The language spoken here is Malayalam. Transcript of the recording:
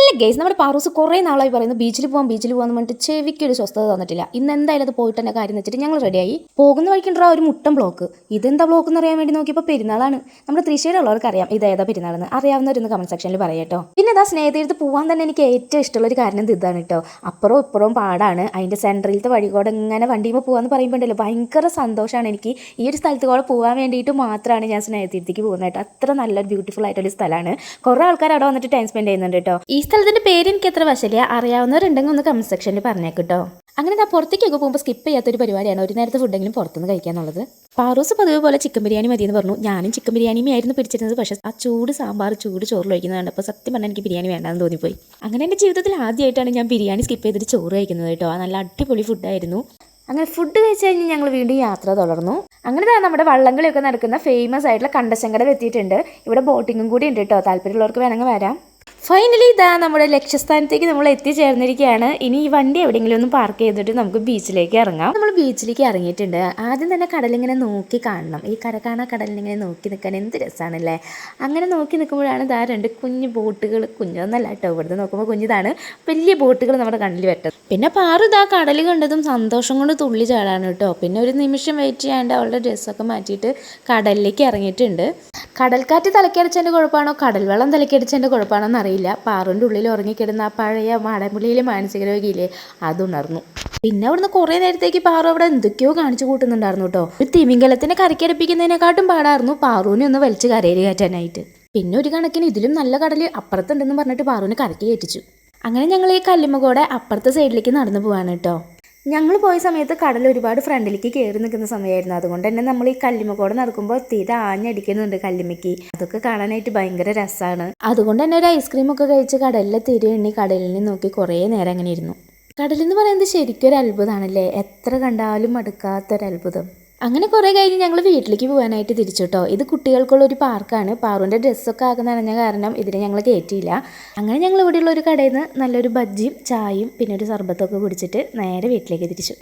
ഇല്ല ഗൈസ്, നമ്മുടെ പാറൂസ് കുറേ നാളായി പറയുന്നു ബീച്ചിൽ പോകാൻ പറഞ്ഞിട്ട് ചെവിക്കൊരു സ്വസ്ഥത തന്നിട്ടില്ല. ഇന്ന് എന്തായാലും അത് പോയിട്ട് തന്നെ കാര്യം വെച്ചിട്ട് ഞങ്ങൾ റെഡിയായി. പോകുന്ന വഴിക്കുണ്ടാ ഒരു മുട്ടൻ ബ്ലോക്ക്. ഇതെന്താ ബ്ലോക്ക് എന്ന് അറിയാൻ വേണ്ടി നോക്കിയപ്പോൾ പെരുന്നാളാണ്. നമ്മുടെ തൃശ്ശൂരുള്ളവർക്ക് അറിയാം ഇതേതാ പെരുന്നാളെന്ന്. അറിയാവുന്നവരൊന്ന് കമന്റ് സെക്ഷനിൽ പറയാട്ടോ. പിന്നെ ഇതാ സ്നേഹതീരത്ത് പോകാൻ തന്നെ എനിക്ക് ഏറ്റവും ഇഷ്ടമുള്ള ഒരു കാരണം ഇതാണ് കേട്ടോ. അപ്പുറവും ഇപ്പുറവും പാടാണ്. അതിൻ്റെ സെൻട്രലിലത്തെ വഴി കൂടെ ഇങ്ങനെ വണ്ടിയുമ്പോൾ പോകാമെന്ന് പറയുമ്പോണ്ടല്ലോ ഭയങ്കര സന്തോഷമാണ് എനിക്ക്. ഈ ഒരു സ്ഥലത്ത് കൂടെ പോകാൻ വേണ്ടിയിട്ട് മാത്രമാണ് ഞാൻ സ്നേഹതീരത്തേക്ക് പോകുന്നത് കേട്ടോ. അത്ര നല്ലൊരു ബ്യൂട്ടിഫുൾ ആയിട്ടൊരു സ്ഥലമാണ്. കുറേ ആൾക്കാർ അവിടെ വന്നിട്ട് ടൈം സ്പെൻഡ് ചെയ്യുന്നുണ്ട് കേട്ടോ. ഈ സ്ഥലത്തിന്റെ പേര് എനിക്ക് അത്ര വശമില്ല, അറിയാവുന്നവരുണ്ടെങ്കിൽ ഒന്ന് കമന്റ് സെക്ഷനിൽ പറഞ്ഞേട്ടോ. അങ്ങനെ പുറത്തേക്കൊക്കെ പോകുമ്പോൾ സ്കിപ്പ് ചെയ്യാത്തൊരു പരിപാടിയാണ് ഒരു നേരത്തെ ഫുഡെങ്കിലും പുറത്തുനിന്ന് കഴിക്കാന്നുള്ളത്. പാറൂസ് പതിവ് പോലെ ചിക്കൻ ബിരിയാണി മതിയെന്ന് പറഞ്ഞു. ഞാനും ചിക്കൻ ബിരിയാണിയും ആയിരുന്നു പിടിച്ചിരുന്നത്. പക്ഷേ ആ ചൂട് സാമ്പാർ ചൂട് ചോറിൽ കഴിക്കുന്നത് അപ്പോൾ സത്യം പറഞ്ഞാൽ എനിക്ക് ബിരിയാണി വേണ്ടാന്ന് തോന്നിപ്പോയി. അങ്ങനെ എൻ്റെ ജീവിതത്തിൽ ആദ്യമായിട്ടാണ് ഞാൻ ബിരിയാണി സ്കിപ്പ് ചെയ്തിട്ട് ചോറ് കഴിക്കുന്നത് കേട്ടോ. നല്ല അടിപൊളി ഫുഡായിരുന്നു. അങ്ങനെ ഫുഡ് കഴിച്ച് കഴിഞ്ഞ് ഞങ്ങൾ വീണ്ടും യാത്ര തുടർന്നു. അങ്ങനെ നമ്മുടെ വള്ളംകളിയൊക്കെ നടക്കുന്ന ഫേമസ് ആയിട്ടുള്ള കണ്ടശങ്കടം എത്തിയിട്ടുണ്ട്. ഇവിടെ ബോട്ടിങ്ങും കൂടി ഉണ്ട് കേട്ടോ. താല്പര്യമുള്ളവർക്ക് വേണമെങ്കിൽ വരാം. ഫൈനലി ഇതാ നമ്മുടെ ലക്ഷ്യസ്ഥാനത്തേക്ക് നമ്മൾ എത്തിച്ചേർന്നിരിക്കുകയാണ്. ഇനി ഈ വണ്ടി എവിടെയെങ്കിലും ഒന്ന് പാർക്ക് ചെയ്തിട്ട് നമുക്ക് ബീച്ചിലേക്ക് ഇറങ്ങാം. നമ്മൾ ബീച്ചിലേക്ക് ഇറങ്ങിയിട്ടുണ്ട്. ആദ്യം തന്നെ കടലിങ്ങനെ നോക്കി കാണണം. ഈ കരകാണ കടലിനിങ്ങനെ നോക്കി നിൽക്കാൻ എന്ത് രസമാണല്ലേ. അങ്ങനെ നോക്കി നിൽക്കുമ്പോഴാണ് ഇതാ രണ്ട് കുഞ്ഞു ബോട്ടുകൾ, കുഞ്ഞൊന്നല്ല കേട്ടോ, ഇവിടുന്ന് നോക്കുമ്പോൾ കുഞ്ഞിതാണ്, വലിയ ബോട്ടുകൾ നമ്മുടെ കണ്ണിൽ വെട്ടത്. പിന്നെ പാറു ഇതാ കടൽ കണ്ടതും സന്തോഷം കൊണ്ട് തുള്ളി ചാടാണ് കേട്ടോ. പിന്നെ ഒരു നിമിഷം വെയിറ്റ് ചെയ്യാണ്ട് അവളുടെ ഡ്രസ്സൊക്കെ മാറ്റിയിട്ട് കടലിലേക്ക് ഇറങ്ങിയിട്ടുണ്ട്. കടൽക്കാറ്റ് തലക്കടിച്ചതിൻ്റെ കുഴപ്പമാണോ കടൽ വെള്ളം തലക്കടിച്ചതിൻ്റെ കുഴപ്പമാണോ എന്നറിയില്ല. പാറുവിൻ്റെ ഉള്ളിൽ ഉറങ്ങിക്കിടുന്ന ആ പഴയ മടമുള്ളിയിലെ മാനസിക രോഗിയില്ലേ, അതുണർന്നു. പിന്നെ അവിടുന്ന് കുറേ നേരത്തേക്ക് പാറു അവിടെ എന്തൊക്കെയോ കാണിച്ചു കൂട്ടുന്നുണ്ടായിരുന്നു കേട്ടോ. ഒരു തിമിംഗലത്തിനെ കരക്കടുപ്പിക്കുന്നതിനെക്കാട്ടും പാടായിരുന്നു പാറുവിനെ ഒന്ന് വലിച്ച് കരയിൽ കയറ്റാനായിട്ട്. പിന്നെ ഒരു കണക്കിന് ഇതിലും നല്ല കടൽ അപ്പുറത്തുണ്ടെന്ന് പറഞ്ഞിട്ട് പാറുവിനെ കരയ്ക്ക് കയറ്റിച്ചു. അങ്ങനെ ഞങ്ങൾ ഈ കല്ലുമ്മകൂടെ അപ്പുറത്തെ സൈഡിലേക്ക് നടന്നു പോവാണ് കേട്ടോ. ഞങ്ങൾ പോയ സമയത്ത് കടൽ ഒരുപാട് ഫ്രണ്ടിലേക്ക് കയറി നിൽക്കുന്ന സമയമായിരുന്നു. അതുകൊണ്ട് തന്നെ നമ്മൾ ഈ കല്ലുമ്മക്കൂടെ നടക്കുമ്പോൾ തീരെ ആഞ്ഞടിക്കുന്നുണ്ട് കല്ലുമ്മയ്ക്ക്. അതൊക്കെ കാണാനായിട്ട് ഭയങ്കര രസമാണ്. അതുകൊണ്ട് തന്നെ ഒരു ഐസ്ക്രീം ഒക്കെ കഴിച്ച് കടലിലെ തിരി എണ്ണി കടലിനെ നോക്കി കുറേ നേരം അങ്ങനെ ഇരുന്നു. കടലെന്ന് പറയുന്നത് ശരിക്കും ഒരു അത്ഭുതമാണല്ലേ. എത്ര കണ്ടാലും മടുക്കാത്തൊരത്ഭുതം. അങ്ങനെ കുറേ കഴിഞ്ഞ് ഞങ്ങൾ വീട്ടിലേക്ക് പോകാനായിട്ട് തിരിച്ചു കേട്ടോ. ഇത് കുട്ടികൾക്കുള്ള ഒരു പാർക്കാണ്. പാറുവിൻ്റെ ഡ്രസ്സൊക്കെ ആകെ നനഞ്ഞ കാരണം ഇതിനെ ഞങ്ങൾ കയറ്റിയില്ല. അങ്ങനെ ഞങ്ങൾ ഇവിടെയുള്ള ഒരു കടയിൽ നിന്ന് നല്ലൊരു ബജ്ജിയും ചായയും പിന്നെ ഒരു സർബത്തൊക്കെ കുടിച്ചിട്ട് നേരെ വീട്ടിലേക്ക് തിരിച്ചു.